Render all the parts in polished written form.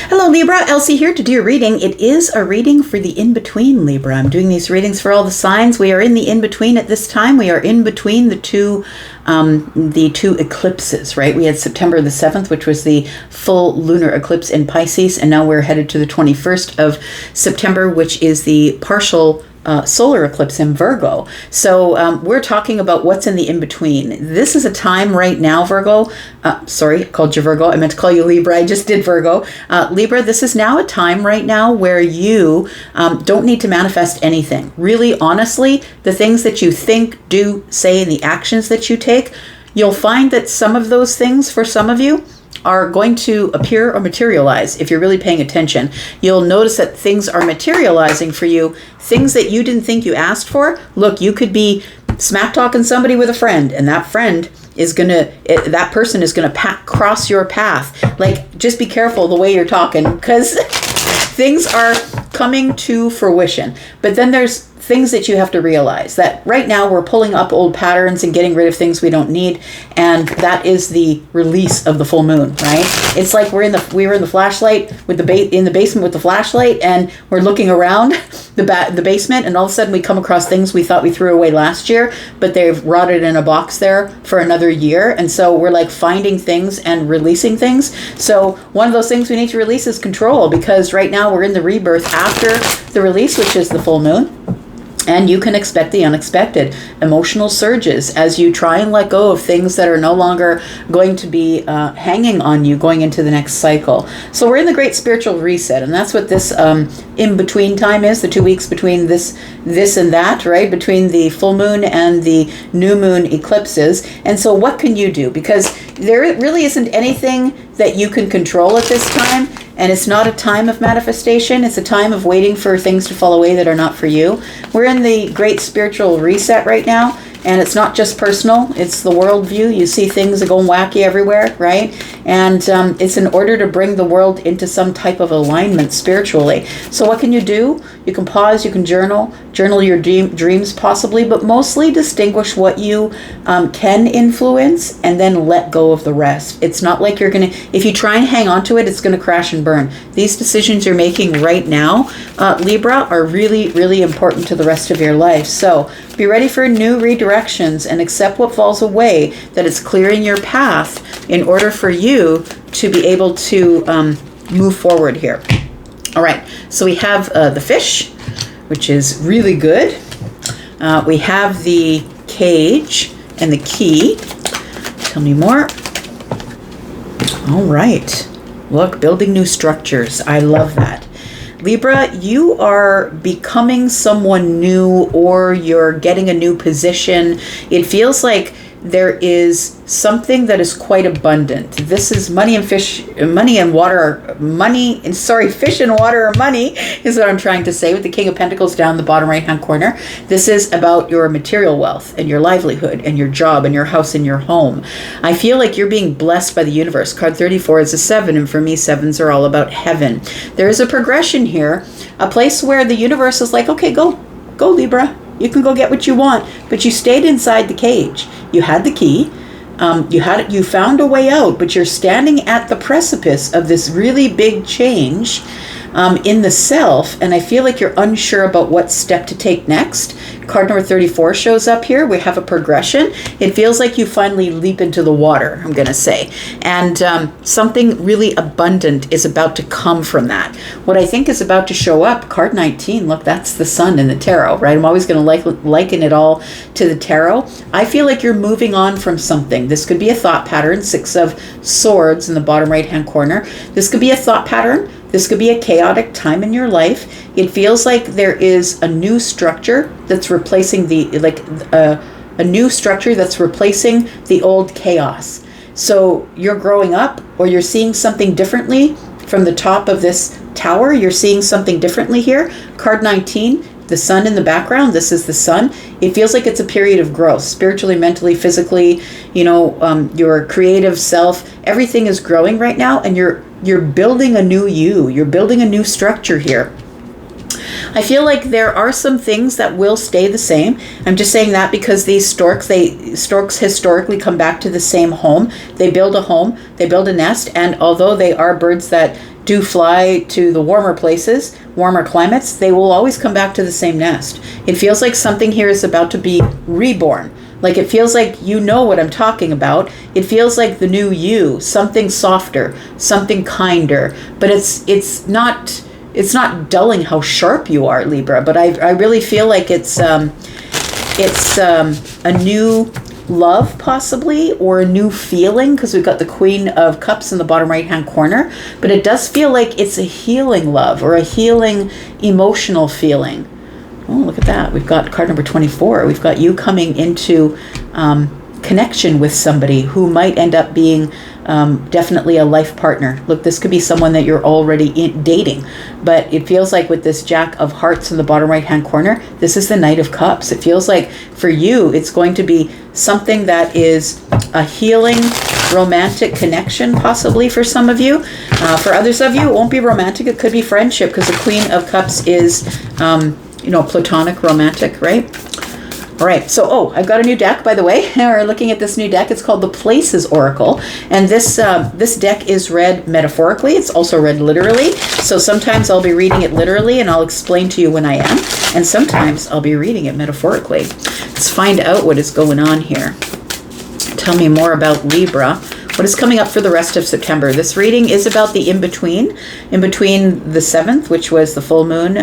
Hello Libra, Elsie here to do your reading. It is a reading for the in-between, Libra. I'm doing these readings for all the signs. We are in the in-between at this time. We are in between the two eclipses, right? We had September the 7th, which was the full lunar eclipse in Pisces, and now we're headed to the 21st of September, which is the partial solar eclipse in Virgo. So we're talking about what's in the in-between. This is a time right now, Virgo. Sorry, I called you Virgo. I meant to call you Libra. I just did Virgo. Libra, this is now a time right now where you don't need to manifest anything. Really, honestly, the things that you think, do, say, and the actions that you take, you'll find that some of those things, for some of you, are going to appear or materialize if you're really paying attention. You'll notice that things are materializing for you, things that you didn't think you asked for. Look, you could be smack talking somebody with a friend, and that friend is that person is gonna cross your path. Like, just be careful the way you're talking, because things are coming to fruition. But then there's things that you have to realize that right now we're pulling up old patterns and getting rid of things we don't need, and that is the release of the full moon, right? It's like we were in the flashlight with in the basement with the flashlight, and we're looking around the basement, and all of a sudden we come across things we thought we threw away last year, but they've rotted in a box there for another year. And so we're like finding things and releasing things. So one of those things we need to release is control, because right now we're in the rebirth after the release, which is the full moon. And you can expect the unexpected, emotional surges as you try and let go of things that are no longer going to be hanging on you going into the next cycle. So we're in the great spiritual reset, and that's what this in-between time is, the 2 weeks between this and that, right? Between the full moon and the new moon eclipses. And so what can you do? Because there really isn't anything that you can control at this time. And it's not a time of manifestation. It's a time of waiting for things to fall away that are not for you. We're in the great spiritual reset right now. And it's not just personal, it's the world view. You see things are going wacky everywhere, right? And it's in order to bring the world into some type of alignment spiritually. So what can you do? You can pause, you can journal your dreams possibly, but mostly distinguish what you can influence and then let go of the rest. It's not like you're gonna, if you try and hang on to it, it's gonna crash and burn. These decisions you're making right now, Libra, are really, really important to the rest of your life. So be ready for new redirections and accept what falls away, that it's clearing your path in order for you to be able to move forward here. All right, so we have the fish, which is really good. We have the cage and the key. Tell me more. All right, look, building new structures. I love that. Libra, you are becoming someone new, or you're getting a new position. It feels like there is something that is quite abundant. This is fish and water are money is what I'm trying to say, with the King of Pentacles down the bottom right hand corner. This is about your material wealth and your livelihood and your job and your house and your home. I feel like you're being blessed by the universe. Card 34 is a 7, and for me, 7s are all about heaven. There is a progression here, a place where the universe is like, okay, go Libra. You can go get what you want, but you stayed inside the cage. You had the key. You found a way out, but you're standing at the precipice of this really big change in the self, and I feel like you're unsure about what step to take next. Card number 34 shows up here. We have a progression. It feels like you finally leap into the water, I'm going to say. And something really abundant is about to come from that. What I think is about to show up, card 19, look, that's the sun in the tarot, right? I'm always going to liken it all to the tarot. I feel like you're moving on from something. This could be a thought pattern, 6 of Swords in the bottom right-hand corner. This could be a thought pattern. This could be a chaotic time in your life. It feels like there is a new structure that's replacing a new structure that's replacing the old chaos. So you're growing up, or you're seeing something differently from the top of this tower. You're seeing something differently here. Card 19, the sun in the background. This is the sun. It feels like it's a period of growth, spiritually, mentally, physically, your creative self. Everything is growing right now, and you're building a new you. You're building a new structure here. I feel like there are some things that will stay the same. I'm just saying that because these storks historically come back to the same home. They build a home, they build a nest, and although they are birds that do fly to the warmer places, warmer climates, they will always come back to the same nest. It feels like something here is about to be reborn. Like it feels like you know what I'm talking about. It feels like the new you, something softer, something kinder. But it's not dulling how sharp you are, Libra. But I really feel like it's a new love possibly, or a new feeling, because we've got the Queen of Cups in the bottom right hand corner. But it does feel like it's a healing love, or a healing emotional feeling. Oh, look at that. We've got card number 24. We've got you coming into connection with somebody who might end up being definitely a life partner. Look, this could be someone that you're already dating, but it feels like with this Jack of Hearts in the bottom right hand corner, this is the Knight of Cups. It feels like for you, it's going to be something that is a healing romantic connection, possibly for some of you. For others of you, it won't be romantic. It could be friendship, because the Queen of Cups is platonic, romantic, right? All right, so, I've got a new deck, by the way. We're looking at this new deck. It's called the Places Oracle. And this deck is read metaphorically. It's also read literally. So sometimes I'll be reading it literally, and I'll explain to you when I am. And sometimes I'll be reading it metaphorically. Let's find out what is going on here. Tell me more about Libra. What is coming up for the rest of September? This reading is about the in-between the 7th, which was the full moon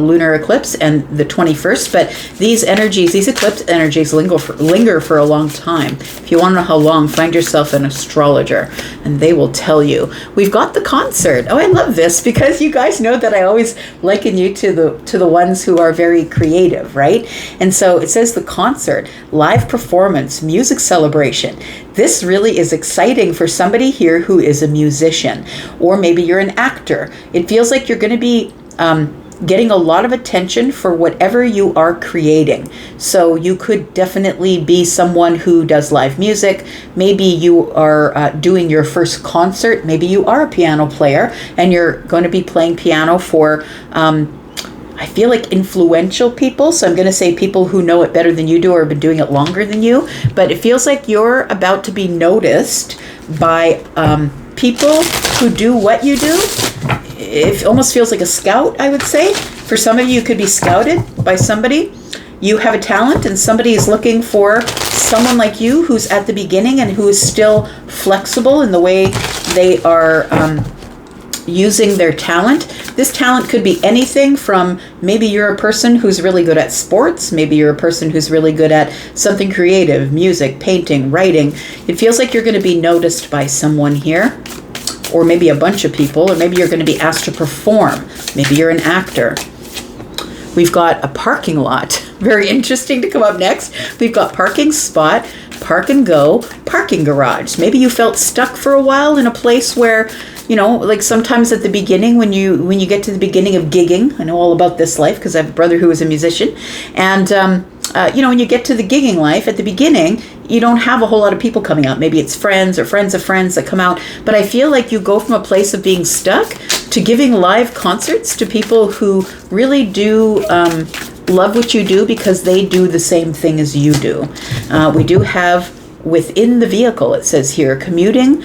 lunar eclipse, and the 21st. But these energies, these eclipse energies linger for a long time. If you want to know how long, find yourself an astrologer, and they will tell you. We've got the concert. Oh, I love this, because you guys know that I always liken you to the ones who are very creative, right? And so it says the concert, live performance, music celebration. This really is exciting for somebody here who is a musician, or maybe you're an actor. It feels like you're going to be getting a lot of attention for whatever you are creating. So you could definitely be someone who does live music. Maybe you are doing your first concert. Maybe you are a piano player, and you're going to be playing piano for I feel like influential people. So I'm going to say people who know it better than you do, or have been doing it longer than you. But it feels like you're about to be noticed by people who do what you do. It almost feels like a scout, I would say. For some of you, you could be scouted by somebody. You have a talent, and somebody is looking for someone like you who's at the beginning and who is still flexible in the way they are using their talent. This talent could be anything from, maybe you're a person who's really good at sports, maybe you're a person who's really good at something creative, music, painting, writing. It feels like you're going to be noticed by someone here, or maybe a bunch of people, or maybe you're going to be asked to perform. Maybe you're an actor. We've got a parking lot. Very interesting to come up next. We've got parking spot, park and go, parking garage. Maybe you felt stuck for a while in a place where, like sometimes at the beginning, when you get to the beginning of gigging, I know all about this life because I have a brother who is a musician, and when you get to the gigging life, at the beginning, you don't have a whole lot of people coming out. Maybe it's friends or friends of friends that come out, but I feel like you go from a place of being stuck to giving live concerts to people who really do love what you do, because they do the same thing as you do. We do have within the vehicle, it says here, commuting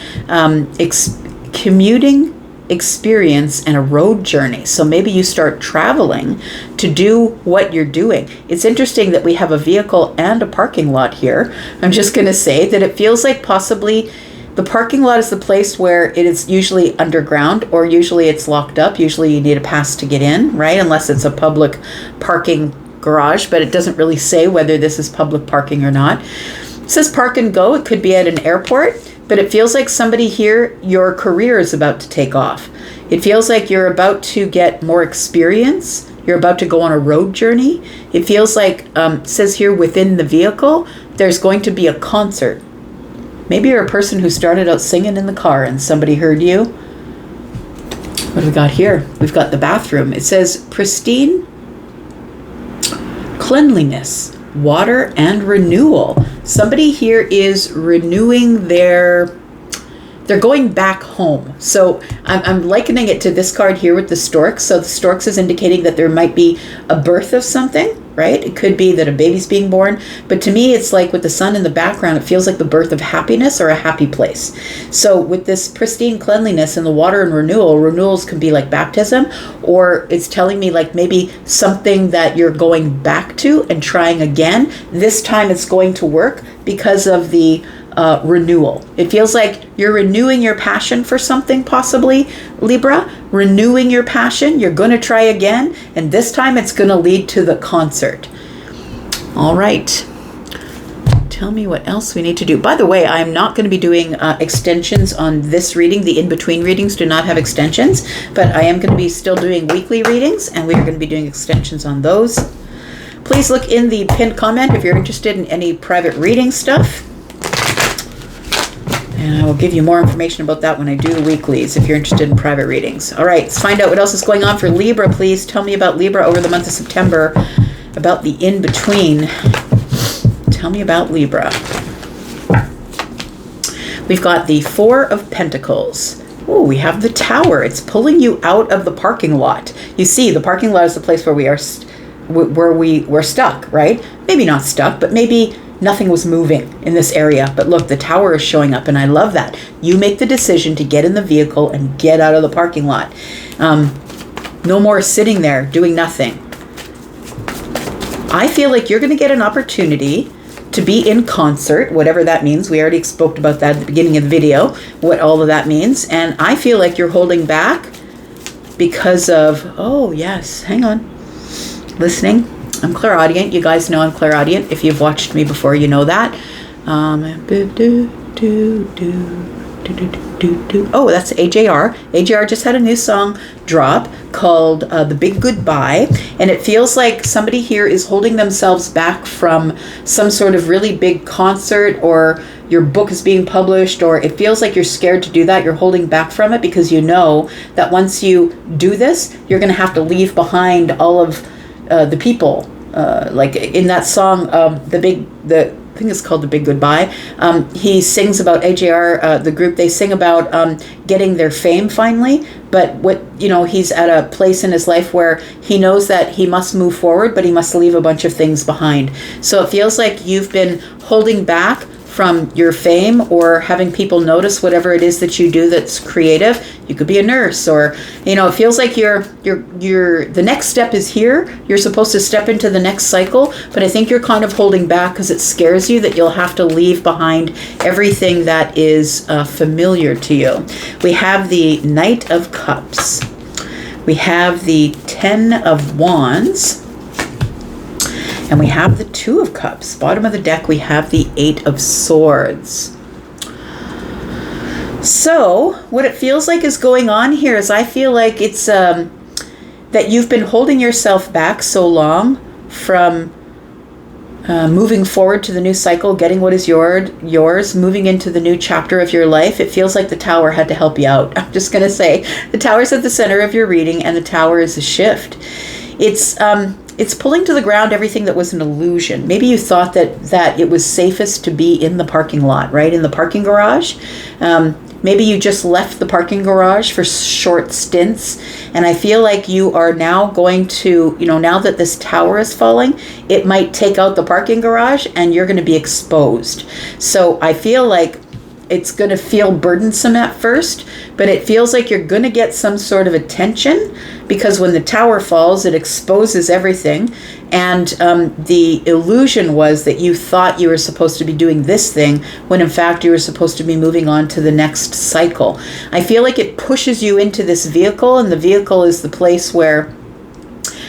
experience and a road journey. So maybe you start traveling to do what you're doing. It's interesting that we have a vehicle and a parking lot here. I'm just going to say that it feels like possibly the parking lot is the place where it is usually underground, or usually it's locked up. Usually you need a pass to get in, right? Unless it's a public parking garage, but it doesn't really say whether this is public parking or not. It says park and go. It could be at an airport. But it feels like somebody here, your career is about to take off. It feels like you're about to get more experience. You're about to go on a road journey. It feels like, it says here within the vehicle, there's going to be a concert. Maybe you're a person who started out singing in the car and somebody heard you. What do we got here? We've got the bathroom. It says pristine cleanliness, water, and renewal. Somebody here is renewing they're going back home. So I'm likening it to this card here with the storks. So the storks is indicating that there might be a birth of something. right? It could be that a baby's being born, but to me, it's like with the sun in the background, it feels like the birth of happiness or a happy place. So with this pristine cleanliness and the water and renewals can be like baptism, or it's telling me like maybe something that you're going back to and trying again. This time it's going to work because of the renewal. It feels like you're renewing your passion for something, possibly, Libra. Renewing your passion. You're going to try again, and this time it's going to lead to the concert. All right. Tell me what else we need to do. By the way, I'm not going to be doing extensions on this reading. The in-between readings do not have extensions, but I am going to be still doing weekly readings, and we are going to be doing extensions on those. Please look in the pinned comment if you're interested in any private reading stuff. And I will give you more information about that when I do weeklies if you're interested in private readings. All right, let's find out what else is going on for Libra, please. Tell me about Libra over the month of September, about the in-between. Tell me about Libra. We've got the Four of Pentacles. Oh, we have the Tower. It's pulling you out of the parking lot. You see, the parking lot is the place where we were stuck, right? Maybe not stuck, but maybe nothing was moving in this area. But look, the Tower is showing up, and I love that. You make the decision to get in the vehicle and get out of the parking lot. No more sitting there doing nothing. I feel like you're going to get an opportunity to be in concert, whatever that means. We already spoke about that at the beginning of the video, what all of that means. And I feel like you're holding back because of, oh yes, hang on, listening. I'm clairaudient. You guys know I'm clairaudient. If you've watched me before, you know that. Oh, that's AJR. AJR just had a new song drop called The Big Goodbye. And it feels like somebody here is holding themselves back from some sort of really big concert, or your book is being published, or it feels like you're scared to do that. You're holding back from it because you know that once you do this, you're going to have to leave behind all of the people, like in that song, the I think it's called The Big Goodbye. He sings about AJR, the group. They sing about getting their fame finally, but he's at a place in his life where he knows that he must move forward, but he must leave a bunch of things behind. So it feels like you've been holding back from your fame or having people notice whatever it is that you do that's creative. You could be a nurse, or it feels like you're the next step is here. You're supposed to step into the next cycle, but I think you're kind of holding back because it scares you that you'll have to leave behind everything that is familiar to you. We have the Knight of Cups. We have the Ten of Wands. And we have the Two of Cups. Bottom of the deck, we have the Eight of Swords. So what it feels like is going on here is I feel like it's that you've been holding yourself back so long from moving forward to the new cycle, getting what is yours, moving into the new chapter of your life. It feels like the Tower had to help you out. I'm just going to say the Tower's at the center of your reading, and the Tower is a shift. It's pulling to the ground everything that was an illusion. Maybe you thought that it was safest to be in the parking lot, right? In the parking garage. Maybe you just left the parking garage for short stints. And I feel like you are now going to, now that this Tower is falling, it might take out the parking garage and you're going to be exposed. So I feel like it's going to feel burdensome at first, but it feels like you're going to get some sort of attention because when the Tower falls, it exposes everything. And the illusion was that you thought you were supposed to be doing this thing when in fact you were supposed to be moving on to the next cycle. I feel like it pushes you into this vehicle, and the vehicle is the place where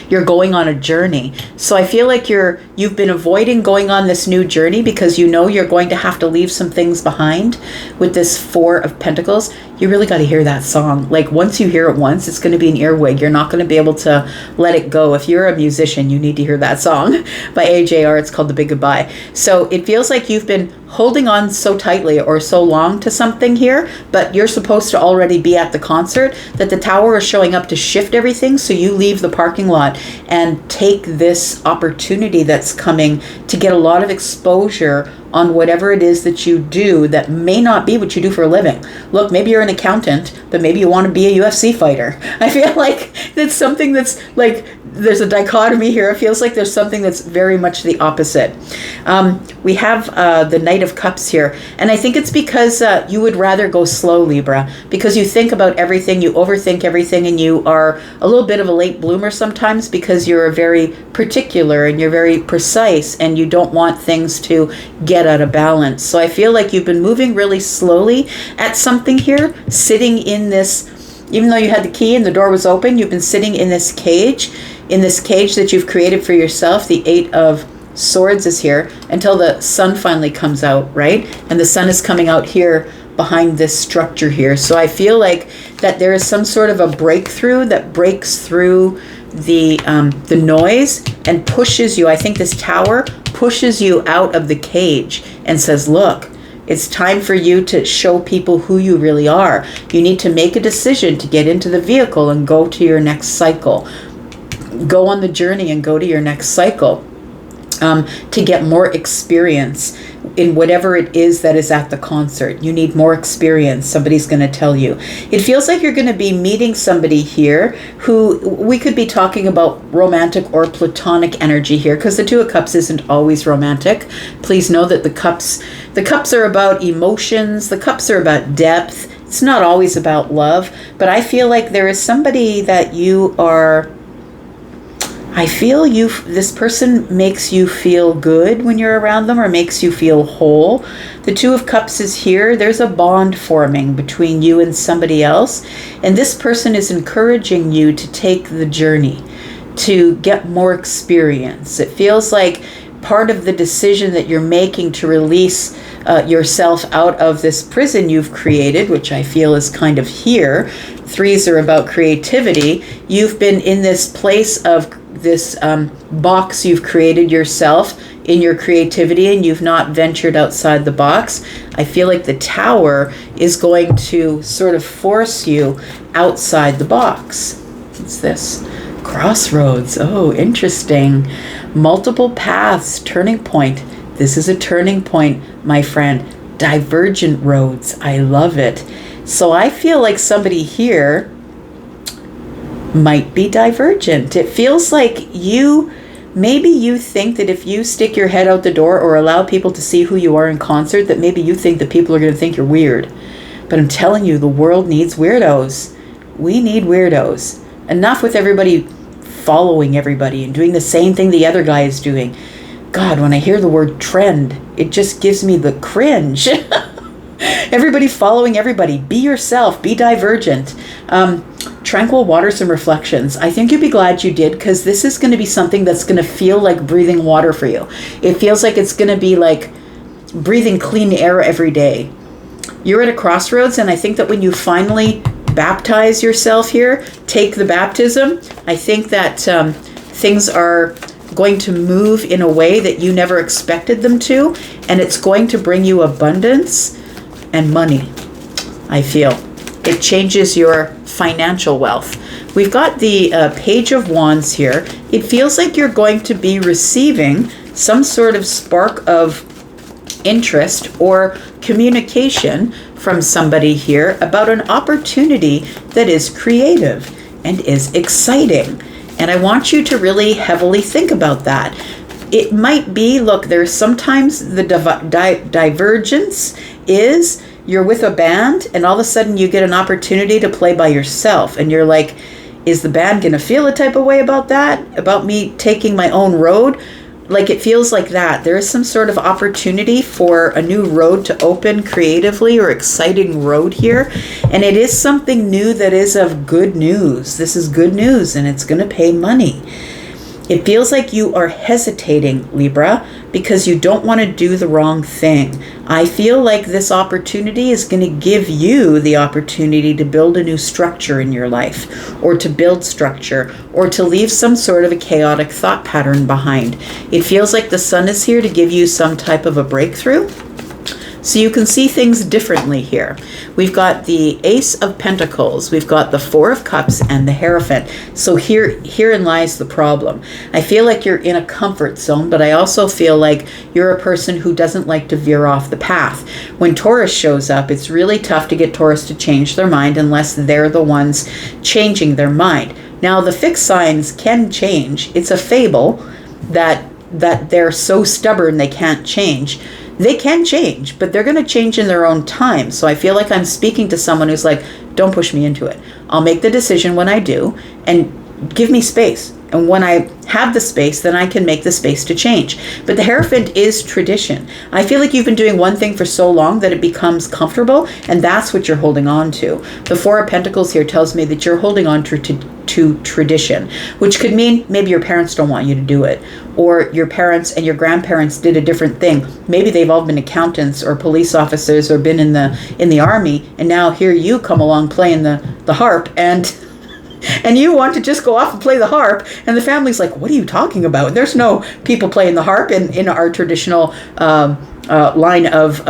you're going on a journey. So I feel like you've been avoiding going on this new journey because you're going to have to leave some things behind with this Four of Pentacles. You really got to hear that song. Like once you hear it once, it's going to be an earwig. You're not going to be able to let it go. If you're a musician, you need to hear that song by AJR. It's called The Big Goodbye. So it feels like you've been holding on so tightly or so long to something here, but you're supposed to already be at the concert, that the Tower is showing up to shift everything. So you leave the parking lot and take this opportunity that's coming to get a lot of exposure on whatever it is that you do that may not be what you do for a living. Look, maybe you're an accountant, but maybe you want to be a UFC fighter. I feel like it's something that's like there's a dichotomy here. It feels like there's something that's very much the opposite. We have the Knight of Cups here, and I think it's because you would rather go slow, Libra, because you think about everything, you overthink everything, and you are a little bit of a late bloomer sometimes because you're very particular and you're very precise and you don't want things to get out of balance. So I feel like you've been moving really slowly at something here, sitting in this, even though you had the key and the door was open, you've been sitting in this cage that you've created for yourself. The Eight of Swords is here until the sun finally comes out, right? And the sun is coming out here behind this structure here. So I feel like that there is some sort of a breakthrough that breaks through the noise and pushes you. I think this tower pushes you out of the cage and says, look, it's time for you to show people who you really are. You need to make a decision to get into the vehicle and go to your next cycle. Go on the journey and go to your next cycle. To get more experience in whatever it is that is at the concert. You need more experience. Somebody's going to tell you. It feels like you're going to be meeting somebody here who we could be talking about romantic or platonic energy here, because the Two of Cups isn't always romantic. Please know that the cups are about emotions. The cups are about depth. It's not always about love, but I feel like there is somebody that you are. I feel this person makes you feel good when you're around them, or makes you feel whole. The Two of Cups is here. There's a bond forming between you and somebody else. And this person is encouraging you to take the journey, to get more experience. It feels like part of the decision that you're making to release yourself out of this prison you've created, which I feel is kind of here. Threes are about creativity. You've been in this place of this box you've created yourself in your creativity, and you've not ventured outside the box. I feel like the Tower is going to sort of force you outside the box. What's this? Crossroads. Oh, interesting. Multiple paths, turning point. This is a turning point, my friend. Divergent roads. I love it. So I feel like somebody here might be divergent. It feels like maybe you think that if you stick your head out the door or allow people to see who you are in concert, that maybe you think that people are going to think you're weird. But I'm telling you, the world needs weirdos. We need weirdos. Enough with everybody following everybody and doing the same thing the other guy is doing. God, when I hear the word trend, it just gives me the cringe. Everybody following everybody. Be yourself. Be divergent. Tranquil Waters and Reflections. I think you'd be glad you did, because this is going to be something that's going to feel like breathing water for you. It feels like it's going to be like breathing clean air every day. You're at a crossroads, and I think that when you finally baptize yourself here, take the baptism, I think that things are going to move in a way that you never expected them to, and it's going to bring you abundance and money, I feel. It changes your financial wealth. We've got the Page of Wands here. It feels like you're going to be receiving some sort of spark of interest or communication from somebody here about an opportunity that is creative and is exciting. And I want you to really heavily think about that. It might be, look, there's sometimes the divergence is you're with a band and all of a sudden you get an opportunity to play by yourself. And you're like, is the band going to feel a type of way about that? About me taking my own road? Like, it feels like that. There is some sort of opportunity for a new road to open creatively, or exciting road here. And it is something new that is of good news. This is good news, and it's going to pay money. It feels like you are hesitating, Libra, because you don't want to do the wrong thing. I feel like this opportunity is going to give you the opportunity to build a new structure in your life, or to build structure, or to leave some sort of a chaotic thought pattern behind. It feels like the sun is here to give you some type of a breakthrough, so you can see things differently here. We've got the Ace of Pentacles, we've got the Four of Cups, and the Hierophant. So herein lies the problem. I feel like you're in a comfort zone, but I also feel like you're a person who doesn't like to veer off the path. When Taurus shows up, it's really tough to get Taurus to change their mind unless they're the ones changing their mind. Now, the fixed signs can change. It's a fable that they're so stubborn they can't change. They can change, but they're going to change in their own time. So I feel like I'm speaking to someone who's like, don't push me into it. I'll make the decision when I do, and give me space. And when I have the space, then I can make the space to change. But the Hierophant is tradition. I feel like you've been doing one thing for so long that it becomes comfortable, and that's what you're holding on to. The Four of Pentacles here tells me that you're holding on to tradition, which could mean maybe your parents don't want you to do it, or your parents and your grandparents did a different thing. Maybe they've all been accountants or police officers or been in the army, and now here you come along playing the harp, and you want to just go off and play the harp, and the family's like, what are you talking about? There's no people playing the harp in our traditional line of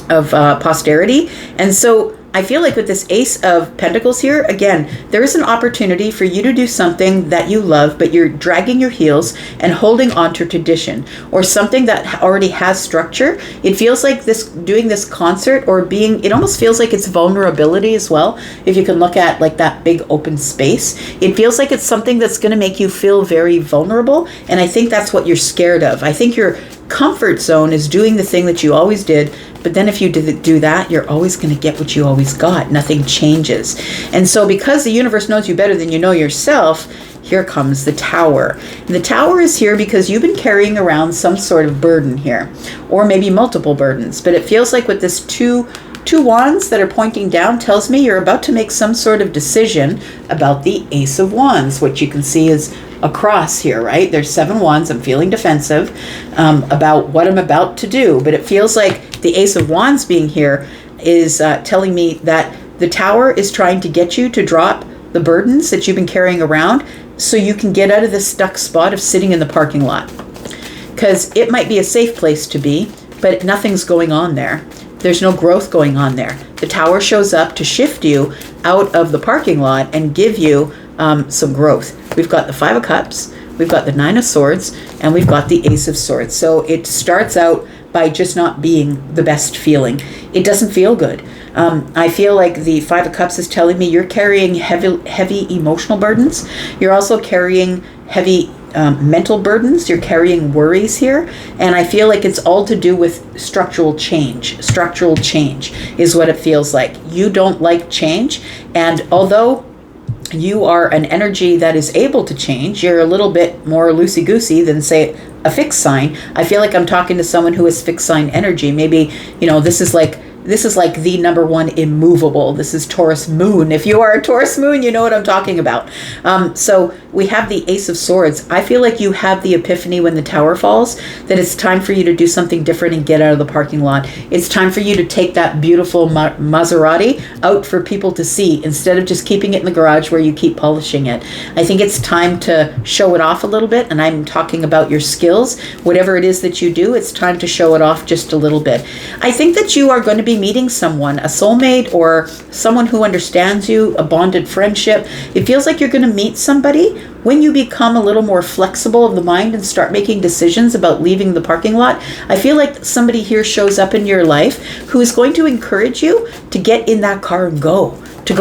posterity. And so I feel like with this Ace of Pentacles here, again, there is an opportunity for you to do something that you love, but you're dragging your heels and holding on to tradition or something that already has structure. It feels like doing this concert or it almost feels like it's vulnerability as well. If you can look at like that big open space, it feels like it's something that's going to make you feel very vulnerable. And I think that's what you're scared of. I think your comfort zone is doing the thing that you always did. But then if you do that, you're always going to get what you always got. Nothing changes. And so because the universe knows you better than you know yourself, here comes the Tower. And the Tower is here because you've been carrying around some sort of burden here, or maybe multiple burdens. But it feels like with this two wands that are pointing down tells me you're about to make some sort of decision about the Ace of Wands, which you can see is across here, right? There's 7 wands. I'm feeling defensive about what I'm about to do, but it feels like the Ace of Wands being here is telling me that the Tower is trying to get you to drop the burdens that you've been carrying around so you can get out of this stuck spot of sitting in the parking lot. Because it might be a safe place to be, but nothing's going on there. There's no growth going on there. The Tower shows up to shift you out of the parking lot and give you some growth. We've got the 5 of Cups, we've got the 9 of Swords, and we've got the Ace of Swords. So it starts out by just not being the best feeling. It doesn't feel good. I feel like the 5 of Cups is telling me you're carrying heavy emotional burdens. You're also carrying heavy mental burdens. You're carrying worries here. And I feel like it's all to do with structural change. Structural change is what it feels like. You don't like change. And although you are an energy that is able to change, you're a little bit more loosey-goosey than, say, a fixed sign. I feel like I'm talking to someone who is fixed sign energy. Maybe, this is like the number one immovable. This is Taurus moon. If you are a Taurus moon, you know what I'm talking about. So we have the Ace of Swords. I feel like you have the epiphany when the Tower falls, that it's time for you to do something different and get out of the parking lot. It's time for you to take that beautiful Maserati out for people to see instead of just keeping it in the garage where you keep polishing it. I think it's time to show it off a little bit, and I'm talking about your skills. Whatever it is that you do, it's time to show it off just a little bit. I think that you are going to be meeting someone, a soulmate or someone who understands you, a bonded friendship. It feels like you're going to meet somebody when you become a little more flexible of the mind and start making decisions about leaving the parking lot. I feel like somebody here shows up in your life who is going to encourage you to get in that car and go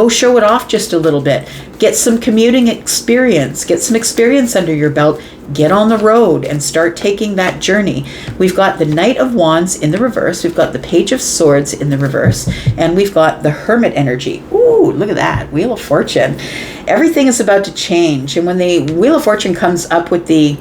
show it off just a little bit. Get some commuting experience, get some experience under your belt, get on the road and start taking that journey. We've got the Knight of Wands in the reverse, we've got the Page of Swords in the reverse, and we've got the Hermit energy. Ooh, look at that, Wheel of Fortune. Everything is about to change, and when the Wheel of Fortune comes up with the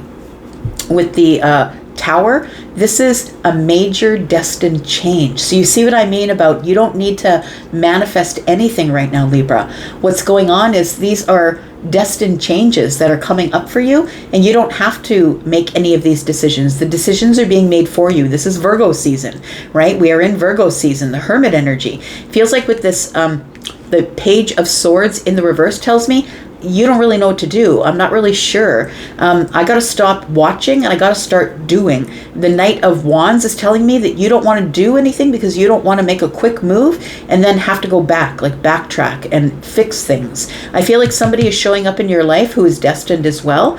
Tower, this is a major destined change. So you see what I mean about you don't need to manifest anything right now, Libra. What's going on is these are destined changes that are coming up for you, and you don't have to make any of these decisions. The decisions are being made for you. This is Virgo season, right? We are in Virgo season. The Hermit energy feels like with this the Page of Swords in the reverse tells me you don't really know what to do. I'm not really sure. I got to stop watching and I got to start doing. The Knight of Wands is telling me that you don't want to do anything because you don't want to make a quick move and then have to go back, like backtrack and fix things. I feel like somebody is showing up in your life who is destined as well.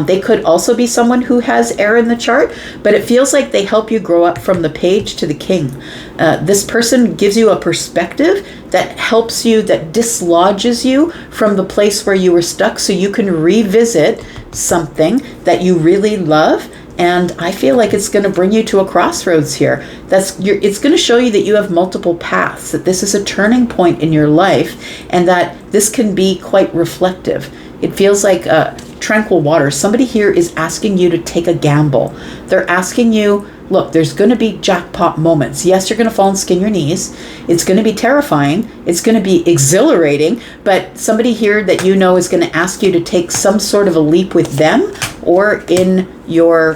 They could also be someone who has air in the chart, but it feels like they help you grow up from the Page to the King. This person gives you a perspective that helps you, that dislodges you from the place where you you were stuck so you can revisit something that you really love. And I feel like it's going to bring you to a crossroads here. It's going to show you that you have multiple paths, that this is a turning point in your life, and that this can be quite reflective. It feels like tranquil water. Somebody here is asking you to take a gamble. They're asking you, look, there's going to be jackpot moments. Yes, you're going to fall and skin your knees. It's going to be terrifying. It's going to be exhilarating. But somebody here that you know is going to ask you to take some sort of a leap with them or in your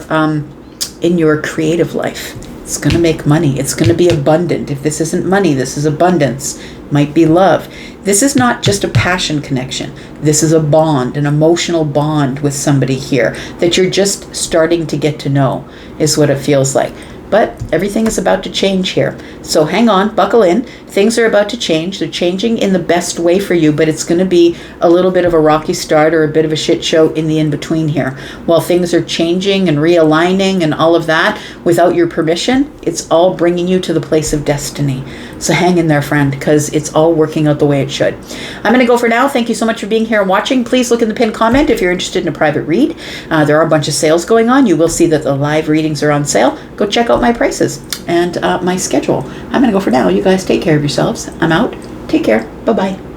creative life. It's going to make money. It's going to be abundant. If this isn't money, this is abundance. Might be love. This is not just a passion connection. This is a bond, an emotional bond with somebody here that you're just starting to get to know, is what it feels like. But everything is about to change here. So hang on, buckle in. Things are about to change. They're changing in the best way for you, but it's going to be a little bit of a rocky start or a bit of a shit show in the in-between here. While things are changing and realigning and all of that, without your permission, it's all bringing you to the place of destiny. So hang in there, friend, because it's all working out the way it should. I'm going to go for now. Thank you so much for being here and watching. Please look in the pinned comment if you're interested in a private read. There are a bunch of sales going on. You will see that the live readings are on sale. Go check out my prices and my schedule. I'm going to go for now. You guys take care of yourselves. I'm out. Take care. Bye-bye.